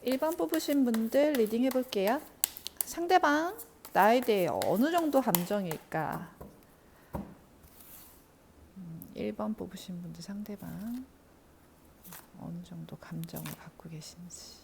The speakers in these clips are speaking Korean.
1번 뽑으신 분들 리딩 해볼게요. 상대방 나에 대해 어느 정도 감정일까? 1번 뽑으신 분들 상대방 어느 정도 감정을 갖고 계신지.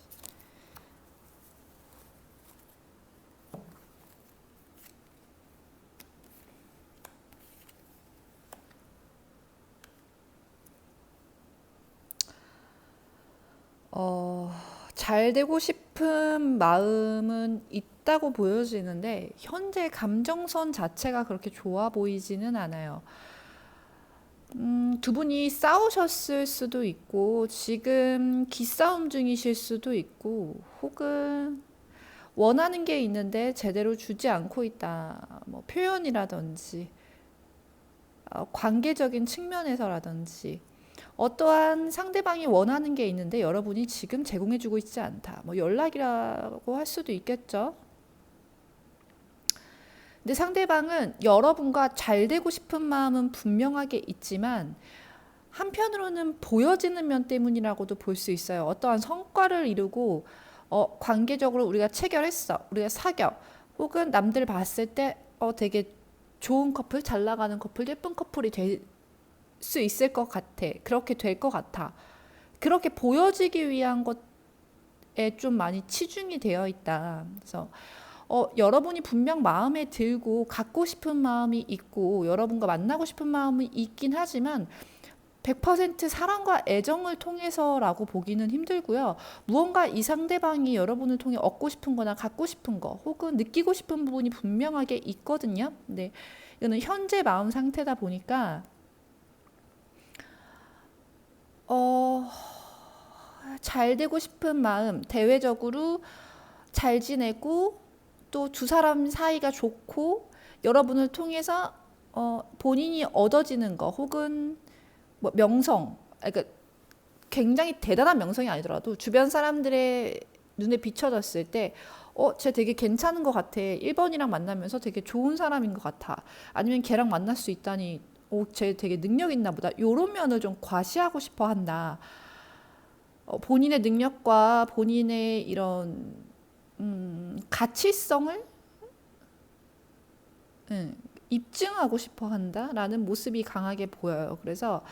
잘 되고 싶은 마음은 있다고 보여지는데 현재 감정선 자체가 그렇게 좋아 보이지는 않아요. 두 분이 싸우셨을 수도 있고 지금 기싸움 중이실 수도 있고 혹은 원하는 게 있는데 제대로 주지 않고 있다. 뭐 표현이라든지 관계적인 측면에서라든지 어떠한 상대방이 원하는 게 있는데 여러분이 지금 제공해주고 있지 않다. 뭐 연락이라고 할 수도 있겠죠. 근데 상대방은 여러분과 잘 되고 싶은 마음은 분명하게 있지만 한편으로는 보여지는 면 때문이라고도 볼 수 있어요. 어떠한 성과를 이루고 관계적으로 우리가 체결했어. 우리가 사겨. 혹은 남들 봤을 때 되게 좋은 커플, 잘 나가는 커플, 예쁜 커플이 될 수 있을 것 같아. 그렇게 될 것 같아. 그렇게 보여지기 위한 것에 좀 많이 치중이 되어 있다. 그래서 여러분이 분명 마음에 들고 갖고 싶은 마음이 있고 여러분과 만나고 싶은 마음이 있긴 하지만 100% 사랑과 애정을 통해서라고 보기는 힘들고요. 무언가 이 상대방이 여러분을 통해 얻고 싶은 거나 갖고 싶은 거 혹은 느끼고 싶은 부분이 분명하게 있거든요. 근데 이거는 현재 마음 상태다 보니까 잘 되고 싶은 마음, 대외적으로 잘 지내고 또 두 사람 사이가 좋고 여러분을 통해서 본인이 얻어지는 거 혹은 뭐 명성, 그러니까 굉장히 대단한 명성이 아니더라도 주변 사람들의 눈에 비춰졌을 때 쟤 되게 괜찮은 것 같아. 1번이랑 만나면서 되게 좋은 사람인 것 같아. 아니면 걔랑 만날 수 있다니 쟤 되게 능력 있나 보다. 요런 면을 좀 과시하고 싶어 한다. 본인의 능력과 본인의 이런 가치성을 입증하고 싶어 한다라는 모습이 강하게 보여요. 그래서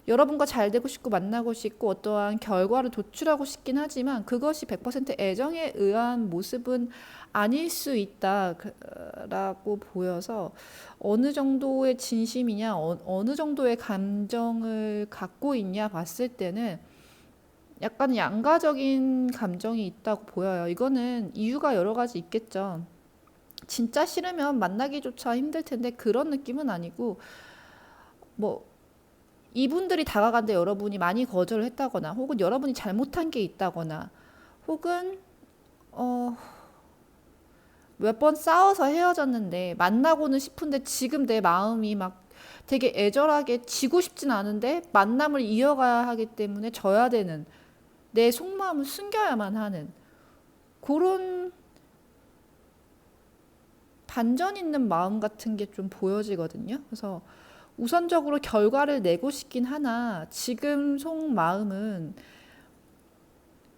여러분과 잘 되고 싶고 만나고 싶고 어떠한 결과를 도출하고 싶긴 하지만 그것이 100% 애정에 의한 모습은 아닐 수 있다라고 보여서 어느 정도의 진심이냐, 어느 정도의 감정을 갖고 있냐 봤을 때는 약간 양가적인 감정이 있다고 보여요. 이거는 이유가 여러 가지 있겠죠. 진짜 싫으면 만나기조차 힘들 텐데 그런 느낌은 아니고 뭐 이분들이 다가간데 여러분이 많이 거절을 했다거나 혹은 여러분이 잘못한 게 있다거나 혹은 어, 몇 번 싸워서 헤어졌는데 만나고는 싶은데 지금 내 마음이 막 되게 애절하게 지고 싶진 않은데 만남을 이어가야 하기 때문에 져야 되는 내 속마음을 숨겨야만 하는 그런 반전 있는 마음 같은 게 좀 보여지거든요. 그래서 우선적으로 결과를 내고 싶긴 하나 지금 속마음은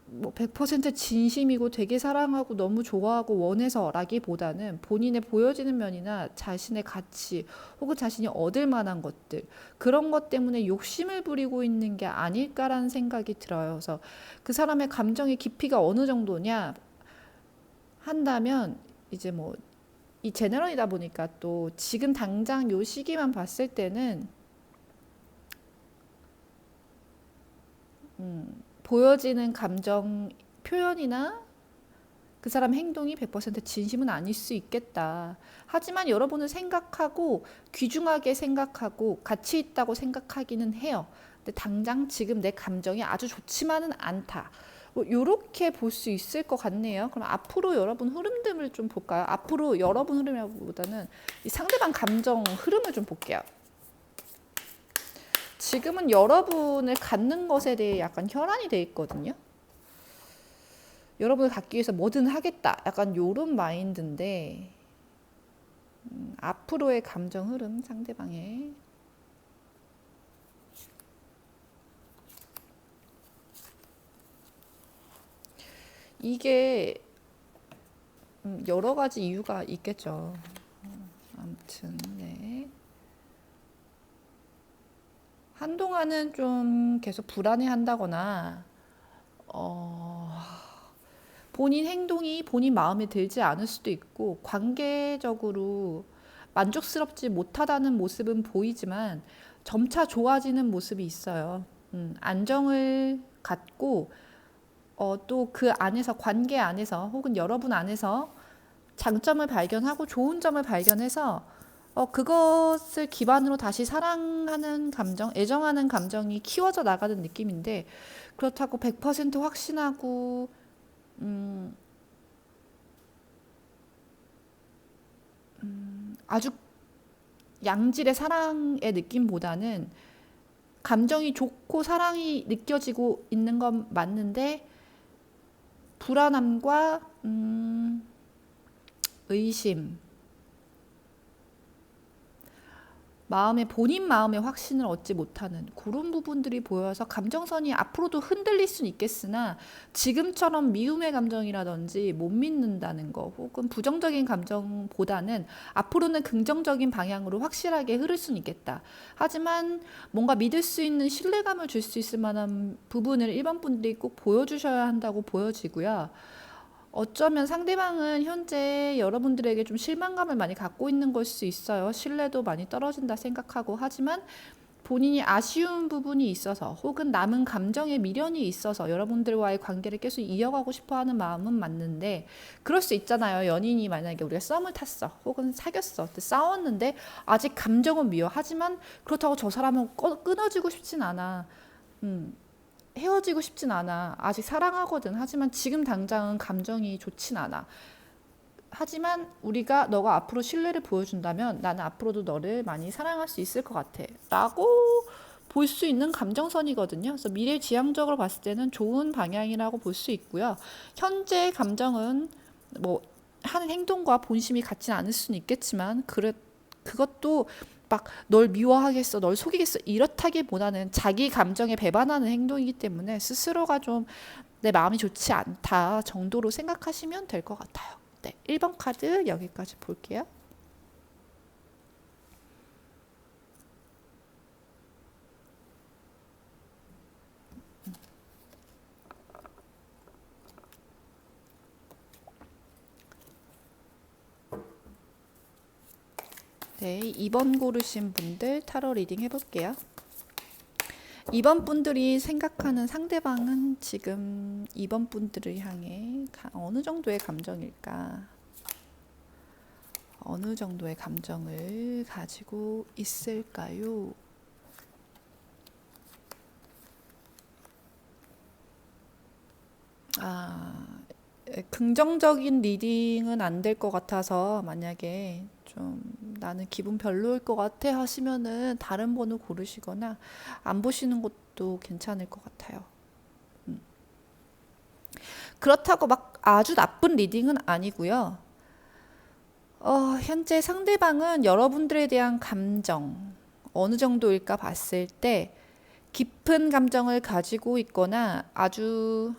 뭐 100% 진심이고 되게 사랑하고 너무 좋아하고 원해서라기보다는 본인의 보여지는 면이나 자신의 가치 혹은 자신이 얻을 만한 것들 그런 것 때문에 욕심을 부리고 있는 게 아닐까라는 생각이 들어요. 그래서 그 사람의 감정의 깊이가 어느 정도냐 한다면 이제 뭐 이 제너럴이다 보니까 또 지금 당장 요 시기만 봤을 때는 보여지는 감정 표현이나 그 사람 행동이 100% 진심은 아닐 수 있겠다. 하지만 여러분은 생각하고 귀중하게 생각하고 가치 있다고 생각하기는 해요. 근데 당장 지금 내 감정이 아주 좋지만은 않다. 뭐 이렇게 볼 수 있을 것 같네요. 그럼 앞으로 여러분 흐름들을 좀 볼까요? 앞으로 여러분 흐름보다는 이 상대방 감정 흐름을 좀 볼게요. 지금은 여러분을 갖는 것에 대해 약간 혈안이 돼 있거든요. 여러분을 갖기 위해서 뭐든 하겠다. 약간 요런 마인드인데 앞으로의 감정 흐름 상대방의 이게 여러 가지 이유가 있겠죠. 아무튼 네. 한동안은 좀 계속 불안해한다거나 본인 행동이 본인 마음에 들지 않을 수도 있고 관계적으로 만족스럽지 못하다는 모습은 보이지만 점차 좋아지는 모습이 있어요. 안정을 갖고 또 그 안에서 관계 안에서 혹은 여러분 안에서 장점을 발견하고 좋은 점을 발견해서 그것을 기반으로 다시 사랑하는 감정, 애정하는 감정이 키워져 나가는 느낌인데 그렇다고 100% 확신하고 아주 양질의 사랑의 느낌보다는 감정이 좋고 사랑이 느껴지고 있는 건 맞는데 불안함과 의심, 본인 마음의 확신을 얻지 못하는 그런 부분들이 보여서 감정선이 앞으로도 흔들릴 수는 있겠으나 지금처럼 미움의 감정이라든지 못 믿는다는 거 혹은 부정적인 감정보다는 앞으로는 긍정적인 방향으로 확실하게 흐를 수는 있겠다. 하지만 뭔가 믿을 수 있는 신뢰감을 줄 수 있을 만한 부분을 일반 분들이 꼭 보여주셔야 한다고 보여지고요. 어쩌면 상대방은 현재 여러분들에게 좀 실망감을 많이 갖고 있는 걸 수 있어요. 신뢰도 많이 떨어진다 생각하고 하지만 본인이 아쉬운 부분이 있어서 혹은 남은 감정의 미련이 있어서 여러분들과의 관계를 계속 이어가고 싶어 하는 마음은 맞는데 그럴 수 있잖아요. 연인이 만약에 우리가 썸을 탔어 혹은 사귀었어 싸웠는데 아직 감정은 미워 하지만 그렇다고 저 사람은 끊어지고 싶진 않아. 헤어지고 싶진 않아. 아직 사랑하거든. 하지만 지금 당장은 감정이 좋진 않아. 하지만 우리가 너가 앞으로 신뢰를 보여준다면 나는 앞으로도 너를 많이 사랑할 수 있을 것 같아. 라고 볼 수 있는 감정선이거든요. 그래서 미래지향적으로 봤을 때는 좋은 방향이라고 볼 수 있고요. 현재 감정은 뭐 하는 행동과 본심이 같지는 않을 수는 있겠지만 그것도 막 널 미워하겠어, 널 속이겠어 이렇다기보다는 자기 감정에 배반하는 행동이기 때문에 스스로가 좀 내 마음이 좋지 않다 정도로 생각하시면 될 것 같아요. 네, 1번 카드 여기까지 볼게요. 네, 2번 고르신 분들 타로 리딩 해볼게요. 2번 분들이 생각하는 상대방은 지금 2번 분들을 향해 어느 정도의 감정일까? 어느 정도의 감정을 가지고 있을까요? 긍정적인 리딩은 안 될 것 같아서 만약에 좀 나는 기분 별로일 것 같아 하시면은 다른 번호 고르시거나 안 보시는 것도 괜찮을 것 같아요. 그렇다고 막 아주 나쁜 리딩은 아니고요. 현재 상대방은 여러분들에 대한 감정 어느 정도일까 봤을 때 깊은 감정을 가지고 있거나 아주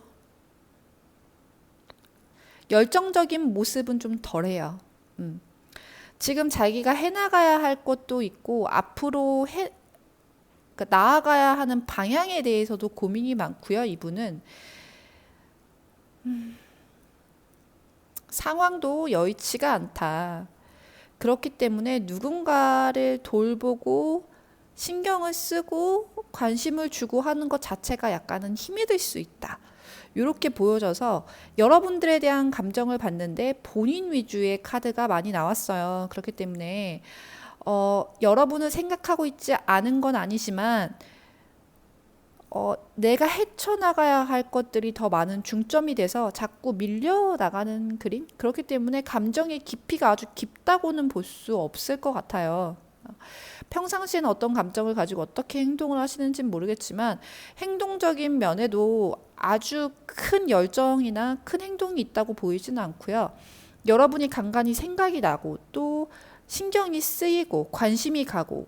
열정적인 모습은 좀 덜해요. 지금 자기가 해나가야 할 것도 있고 앞으로 그러니까 나아가야 하는 방향에 대해서도 고민이 많고요. 이분은 상황도 여의치가 않다. 그렇기 때문에 누군가를 돌보고 신경을 쓰고 관심을 주고 하는 것 자체가 약간은 힘이 들 수 있다. 이렇게 보여져서 여러분들에 대한 감정을 봤는데 본인 위주의 카드가 많이 나왔어요. 그렇기 때문에 여러분을 생각하고 있지 않은 건 아니지만 내가 헤쳐나가야 할 것들이 더 많은 중점이 돼서 자꾸 밀려나가는 그림? 그렇기 때문에 감정의 깊이가 아주 깊다고는 볼 수 없을 것 같아요. 평상시에는 어떤 감정을 가지고 어떻게 행동을 하시는지는 모르겠지만 행동적인 면에도 아주 큰 열정이나 큰 행동이 있다고 보이지는 않고요. 여러분이 간간히 생각이 나고 또 신경이 쓰이고 관심이 가고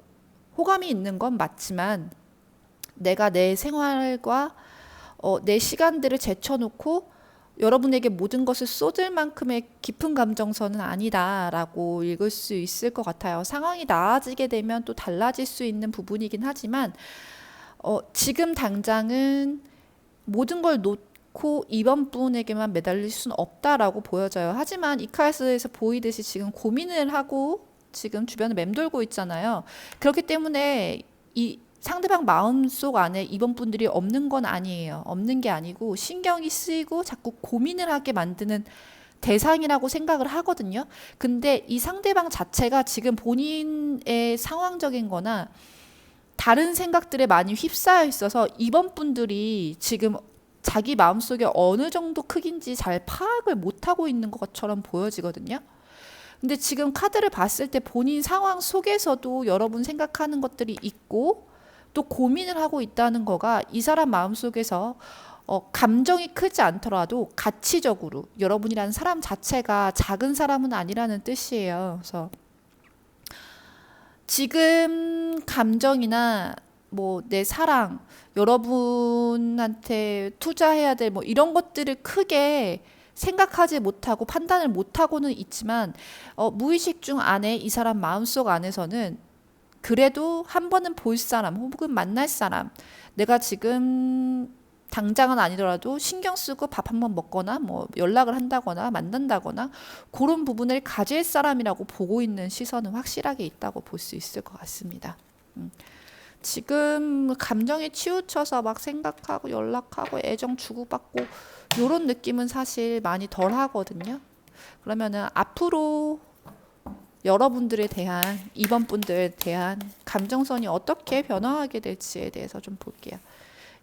호감이 있는 건 맞지만 내가 내 생활과 내 시간들을 제쳐놓고 여러분에게 모든 것을 쏟을 만큼의 깊은 감정선은 아니다라고 읽을 수 있을 것 같아요. 상황이 나아지게 되면 또 달라질 수 있는 부분이긴 하지만 지금 당장은 모든 걸 놓고 이번 분에게만 매달릴 수는 없다라고 보여져요. 하지만 이 카드에서 보이듯이 지금 고민을 하고 지금 주변을 맴돌고 있잖아요. 그렇기 때문에 이 상대방 마음속 안에 이번 분들이 없는 건 아니에요. 없는 게 아니고 신경이 쓰이고 자꾸 고민을 하게 만드는 대상이라고 생각을 하거든요. 근데 이 상대방 자체가 지금 본인의 상황적인 거나 다른 생각들에 많이 휩싸여 있어서 이번 분들이 지금 자기 마음속에 어느 정도 크긴지 잘 파악을 못하고 있는 것처럼 보여지거든요. 근데 지금 카드를 봤을 때 본인 상황 속에서도 여러분 생각하는 것들이 있고 또 고민을 하고 있다는 거가 이 사람 마음속에서 감정이 크지 않더라도 가치적으로 여러분이라는 사람 자체가 작은 사람은 아니라는 뜻이에요. 그래서 지금 감정이나 뭐 내 사랑, 여러분한테 투자해야 될 뭐 이런 것들을 크게 생각하지 못하고 판단을 못하고는 있지만 무의식 중 안에 이 사람 마음속 안에서는 그래도 한 번은 볼 사람 혹은 만날 사람, 내가 지금 당장은 아니더라도 신경 쓰고 밥 한번 먹거나 뭐 연락을 한다거나 만난다거나 그런 부분을 가질 사람이라고 보고 있는 시선은 확실하게 있다고 볼 수 있을 것 같습니다. 지금 감정에 치우쳐서 막 생각하고 연락하고 애정 주고받고 이런 느낌은 사실 많이 덜 하거든요. 그러면은 앞으로 여러분들에 대한 이번 분들에 대한 감정선이 어떻게 변화하게 될지에 대해서 좀 볼게요.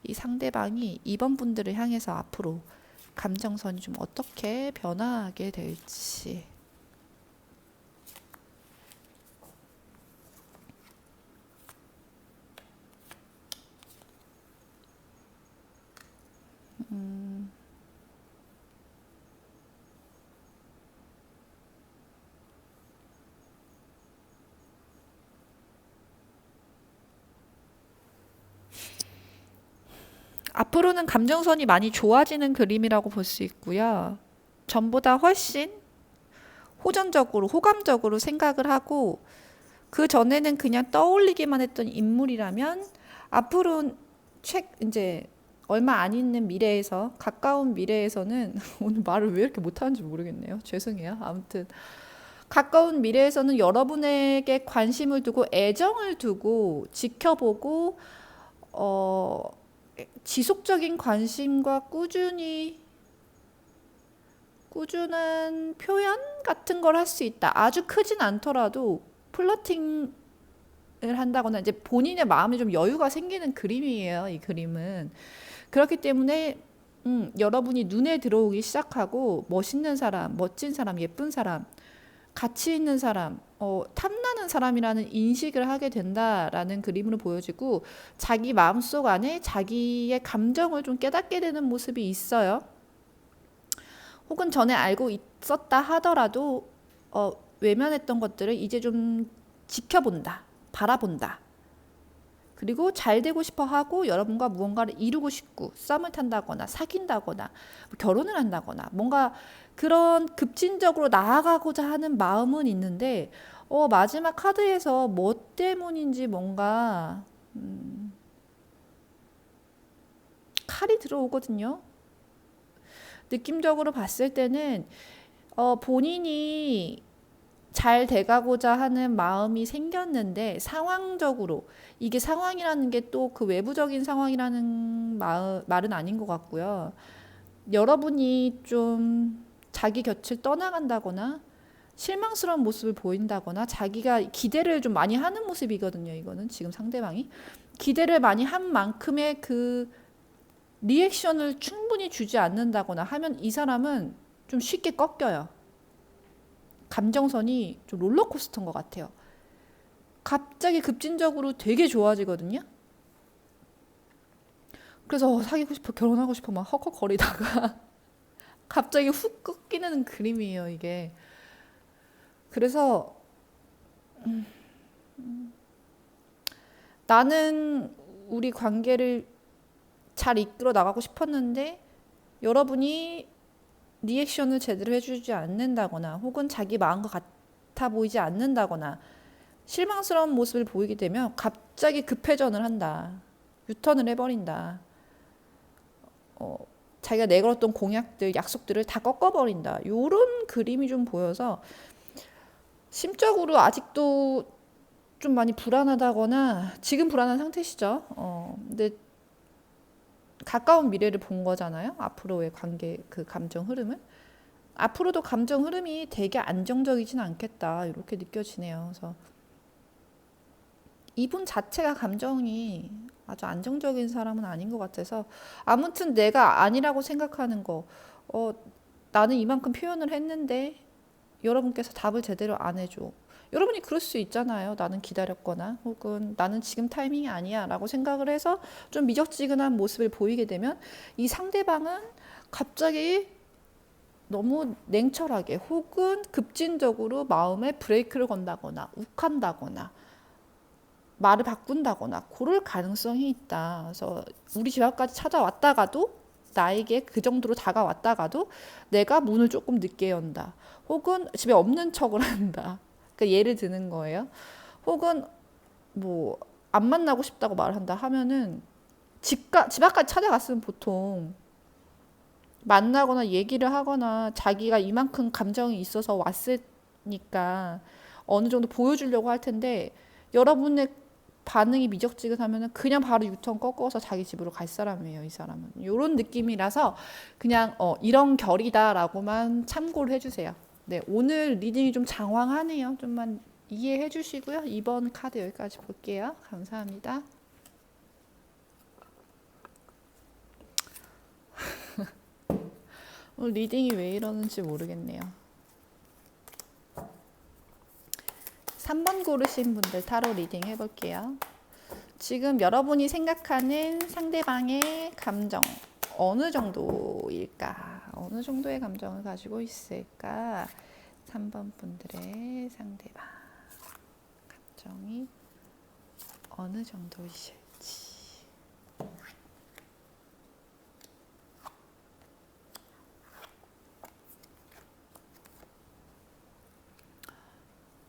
이 상대방이 이번 분들을 향해서 앞으로 감정선이 좀 어떻게 변화하게 될지. 앞으로는 감정선이 많이 좋아지는 그림이라고 볼 수 있고요. 전보다 훨씬 호전적으로, 호감적으로 생각을 하고 그 전에는 그냥 떠올리기만 했던 인물이라면 앞으로는 이제 얼마 안 있는 미래에서 가까운 미래에서는 오늘 말을 왜 이렇게 못하는지 모르겠네요. 죄송해요. 아무튼 가까운 미래에서는 여러분에게 관심을 두고 애정을 두고 지켜보고 어, 지속적인 관심과 꾸준한 표현 같은 걸 할 수 있다. 아주 크진 않더라도 플러팅을 한다거나 이제 본인의 마음에 좀 여유가 생기는 그림이에요. 이 그림은. 그렇기 때문에 여러분이 눈에 들어오기 시작하고 멋있는 사람, 멋진 사람, 예쁜 사람, 가치 있는 사람, 탐나는 사람이라는 인식을 하게 된다라는 그림으로 보여지고 자기 마음속 안에 자기의 감정을 좀 깨닫게 되는 모습이 있어요. 혹은 전에 알고 있었다 하더라도 외면했던 것들을 이제 좀 지켜본다, 바라본다. 그리고 잘 되고 싶어 하고 여러분과 무언가를 이루고 싶고 썸을 탄다거나 사귄다거나 결혼을 한다거나 뭔가 그런 급진적으로 나아가고자 하는 마음은 있는데 마지막 카드에서 뭐 때문인지 뭔가 칼이 들어오거든요. 느낌적으로 봤을 때는 본인이 잘 돼가고자 하는 마음이 생겼는데 상황적으로 이게 상황이라는 게 또 그 외부적인 상황이라는 말은 아닌 것 같고요. 여러분이 좀 자기 곁을 떠나간다거나 실망스러운 모습을 보인다거나 자기가 기대를 좀 많이 하는 모습이거든요. 이거는 지금 상대방이 기대를 많이 한 만큼의 그 리액션을 충분히 주지 않는다거나 하면 이 사람은 좀 쉽게 꺾여요. 감정선이 좀 롤러코스터인 것 같아요. 갑자기 급진적으로 되게 좋아지거든요. 그래서 사귀고 싶어, 결혼하고 싶어 막 헉헉거리다가 갑자기 훅 꺾이는 그림이에요, 이게. 그래서 나는 우리 관계를 잘 이끌어 나가고 싶었는데 여러분이 리액션을 제대로 해주지 않는다거나 혹은 자기 마음과 같아 보이지 않는다거나 실망스러운 모습을 보이게 되면 갑자기 급회전을 한다. 유턴을 해버린다. 자기가 내걸었던 공약들, 약속들을 다 꺾어버린다. 요런 그림이 좀 보여서 심적으로 아직도 좀 많이 불안하다거나 지금 불안한 상태시죠. 근데 가까운 미래를 본 거잖아요. 앞으로의 관계 그 감정 흐름을. 앞으로도 감정 흐름이 되게 안정적이진 않겠다. 이렇게 느껴지네요. 그래서 이분 자체가 감정이 아주 안정적인 사람은 아닌 것 같아서 아무튼 내가 아니라고 생각하는 거 나는 이만큼 표현을 했는데 여러분께서 답을 제대로 안 해줘. 여러분이 그럴 수 있잖아요. 나는 기다렸거나 혹은 나는 지금 타이밍이 아니야 라고 생각을 해서 좀 미적지근한 모습을 보이게 되면 이 상대방은 갑자기 너무 냉철하게 혹은 급진적으로 마음에 브레이크를 건다거나 욱한다거나 말을 바꾼다거나 그럴 가능성이 있다. 그래서 우리 집 앞까지 찾아왔다가도 나에게 그 정도로 다가왔다가도 내가 문을 조금 늦게 연다. 혹은 집에 없는 척을 한다. 그러니까 예를 드는 거예요. 혹은 뭐 안 만나고 싶다고 말한다 하면은 집 앞까지 찾아갔으면 보통 만나거나 얘기를 하거나 자기가 이만큼 감정이 있어서 왔으니까 어느 정도 보여주려고 할 텐데 여러분의 반응이 미적지근하면은 그냥 바로 유턴 꺾어서 자기 집으로 갈 사람이에요, 이 사람은. 이런 느낌이라서 그냥 이런 결이다라고만 참고를 해주세요. 네, 오늘 리딩이 좀 장황하네요. 좀만 이해해 주시고요. 이번 카드 여기까지 볼게요. 감사합니다. 오늘 리딩이 왜 이러는지 모르겠네요. 3번 고르신 분들 타로 리딩 해볼게요. 지금 여러분이 생각하는 상대방의 감정 어느 정도일까? 어느 정도의 감정을 가지고 있을까? 3번 분들의 상대방 감정이 어느 정도이실지.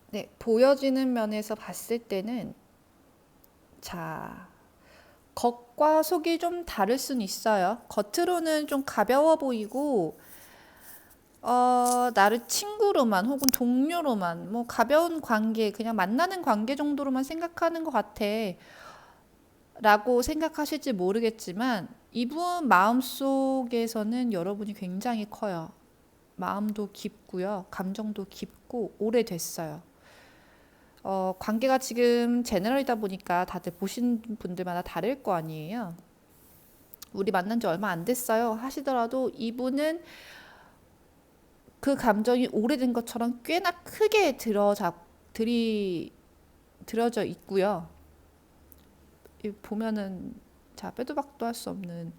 네, 보여지는 면에서 봤을 때는 자, 겉과 속이 좀 다를 순 있어요. 겉으로는 좀 가벼워 보이고 나를 친구로만 혹은 동료로만 뭐 가벼운 관계, 그냥 만나는 관계 정도로만 생각하는 것 같아. 라고 생각하실지 모르겠지만 이분 마음속에서는 여러분이 굉장히 커요. 마음도 깊고요. 감정도 깊고 오래됐어요. 관계가 지금 제너럴이다 보니까 다들 보신 분들마다 다를 거 아니에요. 우리 만난 지 얼마 안 됐어요 하시더라도 이분은 그 감정이 오래된 것처럼 꽤나 크게 들여져 있고요. 보면은 자 빼도 박도 할 수 없는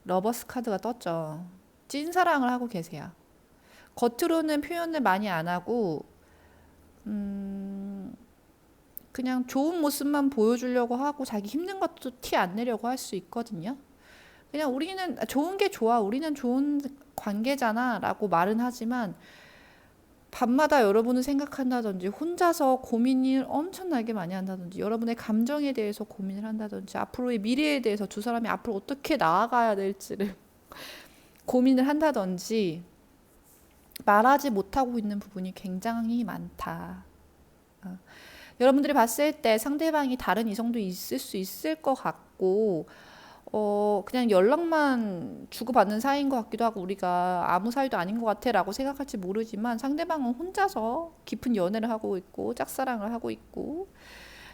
러버스 카드가 떴죠. 찐사랑을 하고 계세요. 겉으로는 표현을 많이 안 하고 그냥 좋은 모습만 보여주려고 하고 자기 힘든 것도 티 안 내려고 할 수 있거든요. 그냥 우리는 좋은 게 좋아. 우리는 좋은 관계잖아. 라고 말은 하지만 밤마다 여러분을 생각한다든지 혼자서 고민을 엄청나게 많이 한다든지 여러분의 감정에 대해서 고민을 한다든지 앞으로의 미래에 대해서 두 사람이 앞으로 어떻게 나아가야 될지를 고민을 한다든지 말하지 못하고 있는 부분이 굉장히 많다. 여러분들이 봤을 때 상대방이 다른 이성도 있을 수 있을 것 같고 그냥 연락만 주고받는 사이인 것 같기도 하고 우리가 아무 사이도 아닌 것 같아 라고 생각할지 모르지만 상대방은 혼자서 깊은 연애를 하고 있고 짝사랑을 하고 있고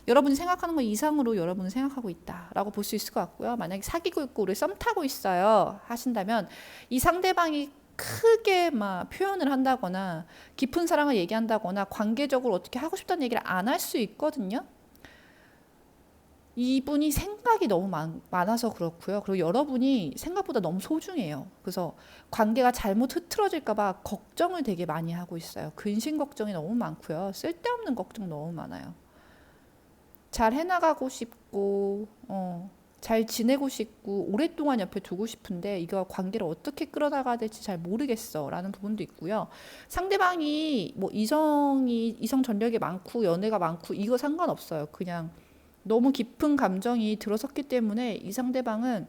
여러분이 생각하는 것 이상으로 여러분은 생각하고 있다 라고 볼 수 있을 것 같고요. 만약에 사귀고 있고 우리 썸 타고 있어요 하신다면 이 상대방이 크게 막 표현을 한다거나 깊은 사랑을 얘기한다거나 관계적으로 어떻게 하고 싶다는 얘기를 안 할 수 있거든요. 이분이 생각이 너무 많아서 그렇고요. 그리고 여러분이 생각보다 너무 소중해요. 그래서 관계가 잘못 흐트러질까봐 걱정을 되게 많이 하고 있어요. 근심 걱정이 너무 많고요. 쓸데없는 걱정 너무 많아요. 잘 해나가고 싶고, 잘 지내고 싶고 오랫동안 옆에 두고 싶은데 이거 관계를 어떻게 끌어나가야 될지 잘 모르겠어 라는 부분도 있고요. 상대방이 뭐 이성 전력이 많고 연애가 많고 이거 상관없어요. 그냥 너무 깊은 감정이 들어섰기 때문에 이 상대방은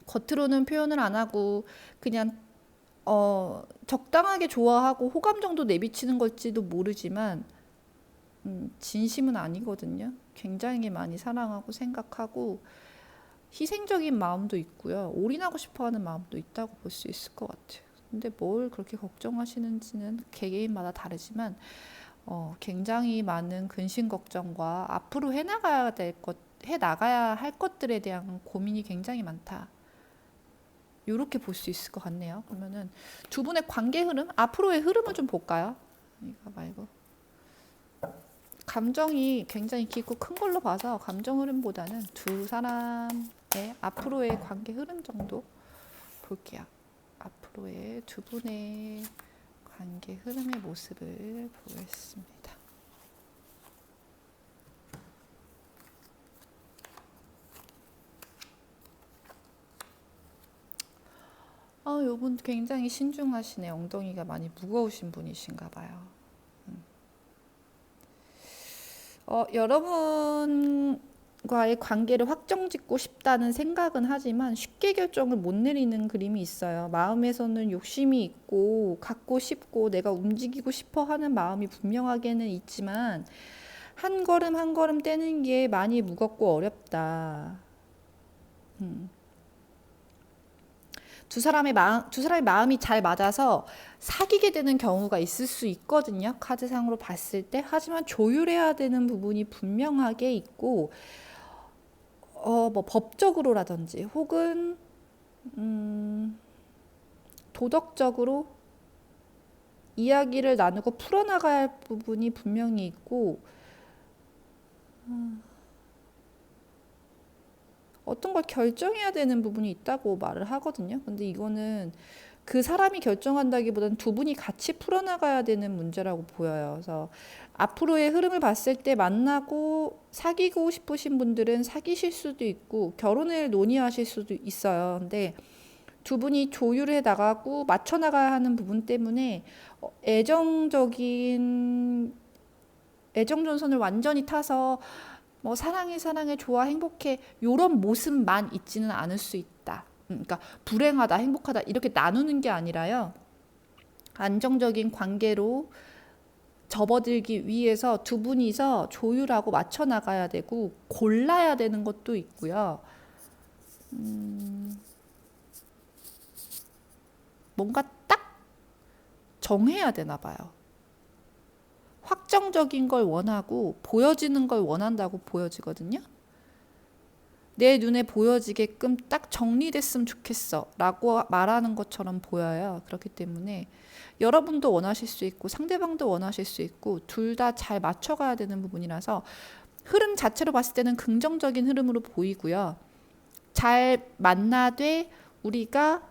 겉으로는 표현을 안 하고 그냥 적당하게 좋아하고 호감 정도 내비치는 걸지도 모르지만 진심은 아니거든요. 굉장히 많이 사랑하고 생각하고 희생적인 마음도 있고요. 올인하고 싶어하는 마음도 있다고 볼 수 있을 것 같아요. 근데 뭘 그렇게 걱정하시는지는 개개인마다 다르지만 굉장히 많은 근심 걱정과 앞으로 해나가야 할 것들에 대한 고민이 굉장히 많다. 이렇게 볼 수 있을 것 같네요. 그러면은 두 분의 관계 흐름, 앞으로의 흐름을 좀 볼까요? 이거 말고. 감정이 굉장히 깊고 큰 걸로 봐서 감정 흐름보다는 두 사람의 앞으로의 관계 흐름 정도 볼게요. 앞으로의 두 분의 관계 흐름의 모습을 보겠습니다. 요분 굉장히 신중하시네. 엉덩이가 많이 무거우신 분이신가 봐요. 여러분과의 관계를 확정짓고 싶다는 생각은 하지만 쉽게 결정을 못 내리는 그림이 있어요. 마음에서는 욕심이 있고 갖고 싶고 내가 움직이고 싶어 하는 마음이 분명하게는 있지만 한 걸음 한 걸음 떼는 게 많이 무겁고 어렵다. 두 사람의 마음이 잘 맞아서 사귀게 되는 경우가 있을 수 있거든요. 카드상으로 봤을 때. 하지만 조율해야 되는 부분이 분명하게 있고, 뭐 법적으로라든지 혹은 도덕적으로 이야기를 나누고 풀어나가야 할 부분이 분명히 있고, 어떤 걸 결정해야 되는 부분이 있다고 말을 하거든요. 근데 이거는 그 사람이 결정한다기보다는 두 분이 같이 풀어나가야 되는 문제라고 보여요. 그래서 앞으로의 흐름을 봤을 때 만나고 사귀고 싶으신 분들은 사귀실 수도 있고 결혼을 논의하실 수도 있어요. 근데 두 분이 조율해 나가고 맞춰 나가야 하는 부분 때문에 애정전선을 완전히 타서 뭐 사랑해 사랑해 좋아 행복해 요런 모습만 있지는 않을 수 있다. 그러니까 불행하다 행복하다 이렇게 나누는 게 아니라요. 안정적인 관계로 접어들기 위해서 두 분이서 조율하고 맞춰 나가야 되고 골라야 되는 것도 있고요. 뭔가 딱 정해야 되나 봐요. 확정적인 걸 원하고 보여지는 걸 원한다고 보여지거든요. 내 눈에 보여지게끔 딱 정리됐으면 좋겠어 라고 말하는 것처럼 보여요. 그렇기 때문에 여러분도 원하실 수 있고 상대방도 원하실 수 있고 둘 다 잘 맞춰가야 되는 부분이라서 흐름 자체로 봤을 때는 긍정적인 흐름으로 보이고요. 잘 만나되 우리가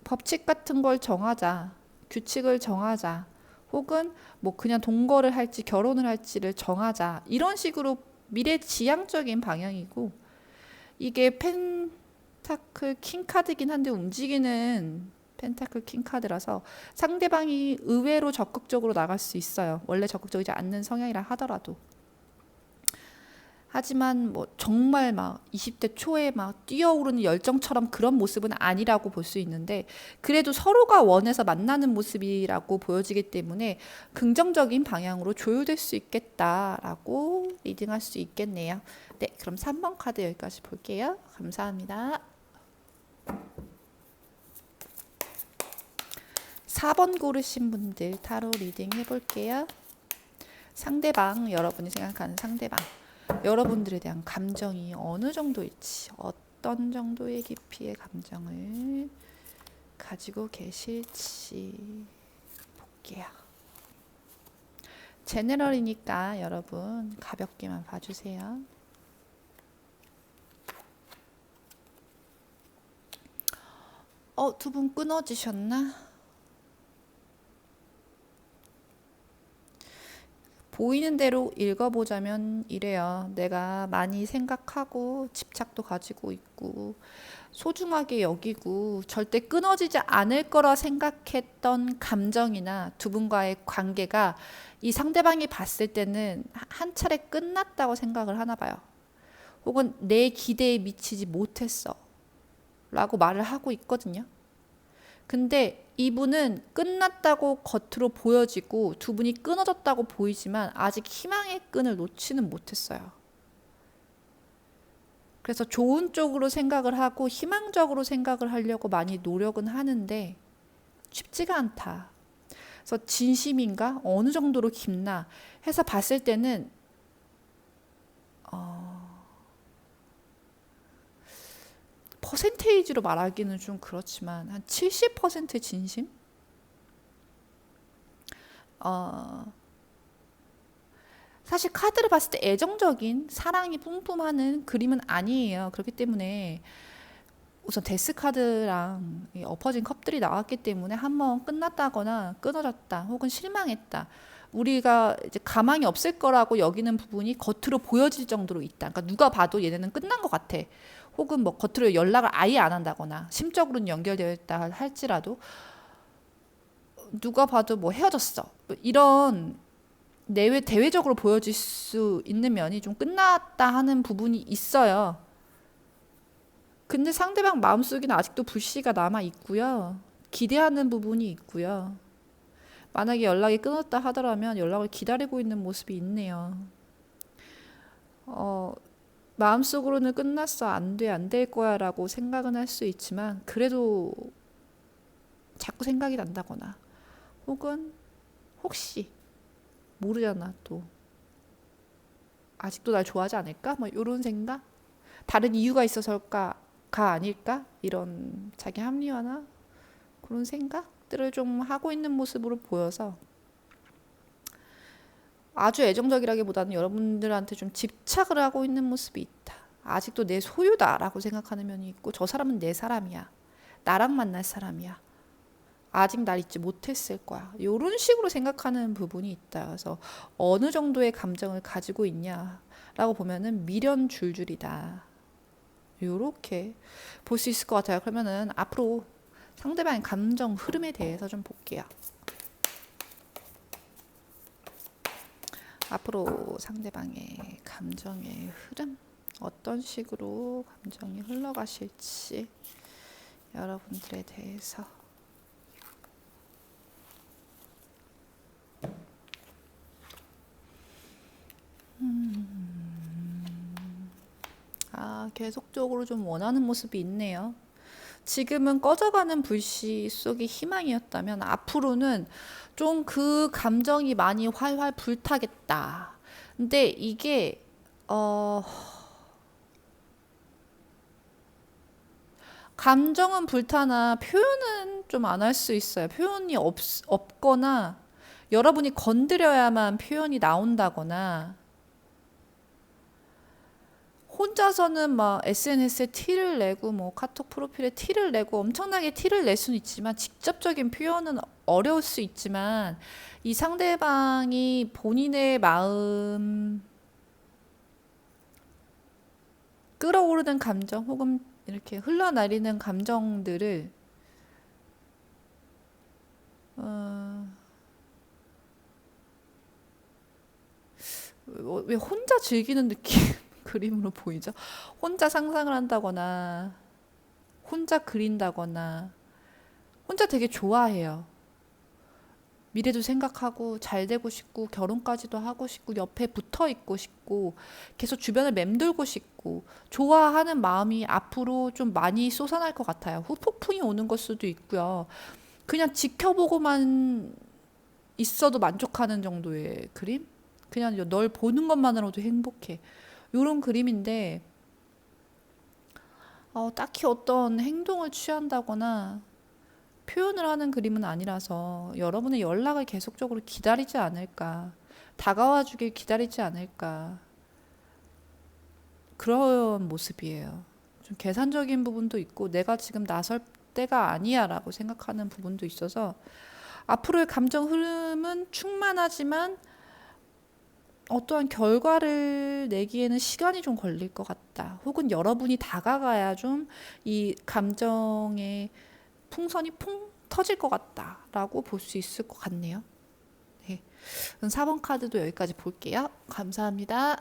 법칙 같은 걸 정하자, 규칙을 정하자, 혹은 뭐 그냥 동거를 할지 결혼을 할지를 정하자 이런 식으로 미래지향적인 방향이고 이게 펜타클 킹 카드긴 한데 움직이는 펜타클 킹 카드라서 상대방이 의외로 적극적으로 나갈 수 있어요. 원래 적극적이지 않는 성향이라 하더라도. 하지만 뭐 정말 막 20대 초에 막 뛰어오르는 열정처럼 그런 모습은 아니라고 볼 수 있는데 그래도 서로가 원해서 만나는 모습이라고 보여지기 때문에 긍정적인 방향으로 조율될 수 있겠다라고 리딩할 수 있겠네요. 네, 그럼 3번 카드 여기까지 볼게요. 감사합니다. 4번 고르신 분들 타로 리딩 해볼게요. 상대방, 여러분이 생각하는 상대방. 여러분들에 대한 감정이 어느 정도일지, 어떤 정도의 깊이의 감정을 가지고 계실지 볼게요. 제너럴이니까 여러분 가볍게만 봐주세요. 두 분 끊어지셨나? 보이는 대로 읽어보자면 이래요. 내가 많이 생각하고 집착도 가지고 있고 소중하게 여기고 절대 끊어지지 않을 거라 생각했던 감정이나 두 분과의 관계가 이 상대방이 봤을 때는 한 차례 끝났다고 생각을 하나 봐요. 혹은 내 기대에 미치지 못했어 라고 말을 하고 있거든요. 근데 이분은 끝났다고 겉으로 보여지고 두 분이 끊어졌다고 보이지만 아직 희망의 끈을 놓지는 못했어요. 그래서 좋은 쪽으로 생각을 하고 희망적으로 생각을 하려고 많이 노력은 하는데 쉽지가 않다. 그래서 진심인가? 어느 정도로 깊나? 해서 봤을 때는 퍼센테이지로 말하기는 좀 그렇지만 한 70% 진심? 사실 카드를 봤을 때 애정적인 사랑이 뿜뿜하는 그림은 아니에요. 그렇기 때문에 우선 데스 카드랑 엎어진 컵들이 나왔기 때문에 한번 끝났다거나 끊어졌다 혹은 실망했다. 우리가 이제 가망이 없을 거라고 여기는 부분이 겉으로 보여질 정도로 있다. 그러니까 누가 봐도 얘네는 끝난 것 같아. 혹은 뭐 겉으로 연락을 아예 안 한다거나 심적으로는 연결되어 있다 할지라도 누가 봐도 뭐 헤어졌어. 뭐 이런 내외 대외적으로 보여질 수 있는 면이 좀 끝났다 하는 부분이 있어요. 근데 상대방 마음속에는 아직도 불씨가 남아 있고요. 기대하는 부분이 있고요. 만약에 연락이 끊었다 하더라면 연락을 기다리고 있는 모습이 있네요. 마음속으로는 끝났어. 안 돼, 안 될 거야 라고 생각은 할 수 있지만 그래도 자꾸 생각이 난다거나 혹은 혹시 모르잖아 또 아직도 날 좋아하지 않을까? 뭐 이런 생각? 다른 이유가 있어서일까? 가 아닐까? 이런 자기 합리화나 그런 생각들을 좀 하고 있는 모습으로 보여서 아주 애정적이라기보다는 여러분들한테 좀 집착을 하고 있는 모습이 있다. 아직도 내 소유다라고 생각하는 면이 있고 저 사람은 내 사람이야. 나랑 만날 사람이야. 아직 날 잊지 못했을 거야. 이런 식으로 생각하는 부분이 있다. 그래서 어느 정도의 감정을 가지고 있냐라고 보면은 미련 줄줄이다. 이렇게 볼 수 있을 것 같아요. 그러면은 앞으로 상대방의 감정 흐름에 대해서 좀 볼게요. 앞으로 상대방의 감정의 흐름, 어떤 식으로 감정이 흘러가실지 여러분들에 대해서 계속적으로 좀 원하는 모습이 있네요. 지금은 꺼져가는 불씨 속의 희망이었다면 앞으로는 좀 그 감정이 많이 활활 불타겠다. 근데 이게 감정은 불타나 표현은 좀 안 할 수 있어요. 표현이 없거나 여러분이 건드려야만 표현이 나온다거나 혼자서는 막 SNS에 티를 내고 뭐 카톡 프로필에 티를 내고 엄청나게 티를 낼 수는 있지만 직접적인 표현은 어려울 수 있지만 이 상대방이 본인의 마음 끌어오르는 감정 혹은 이렇게 흘러내리는 감정들을 왜 혼자 즐기는 느낌 그림으로 보이죠? 혼자 상상을 한다거나 혼자 그린다거나 혼자 되게 좋아해요. 미래도 생각하고 잘 되고 싶고 결혼까지도 하고 싶고 옆에 붙어 있고 싶고 계속 주변을 맴돌고 싶고 좋아하는 마음이 앞으로 좀 많이 솟아날 것 같아요. 후폭풍이 오는 걸 수도 있고요. 그냥 지켜보고만 있어도 만족하는 정도의 그림? 그냥 널 보는 것만으로도 행복해. 이런 그림인데 딱히 어떤 행동을 취한다거나 표현을 하는 그림은 아니라서 여러분의 연락을 계속적으로 기다리지 않을까. 다가와 주길 기다리지 않을까. 그런 모습이에요. 좀 계산적인 부분도 있고 내가 지금 나설 때가 아니야 라고 생각하는 부분도 있어서 앞으로의 감정 흐름은 충만하지만 어떠한 결과를 내기에는 시간이 좀 걸릴 것 같다. 혹은 여러분이 다가가야 좀 이 감정의 풍선이 퐁 터질 것 같다라고 볼 수 있을 것 같네요. 네. 4번 카드도 여기까지 볼게요. 감사합니다.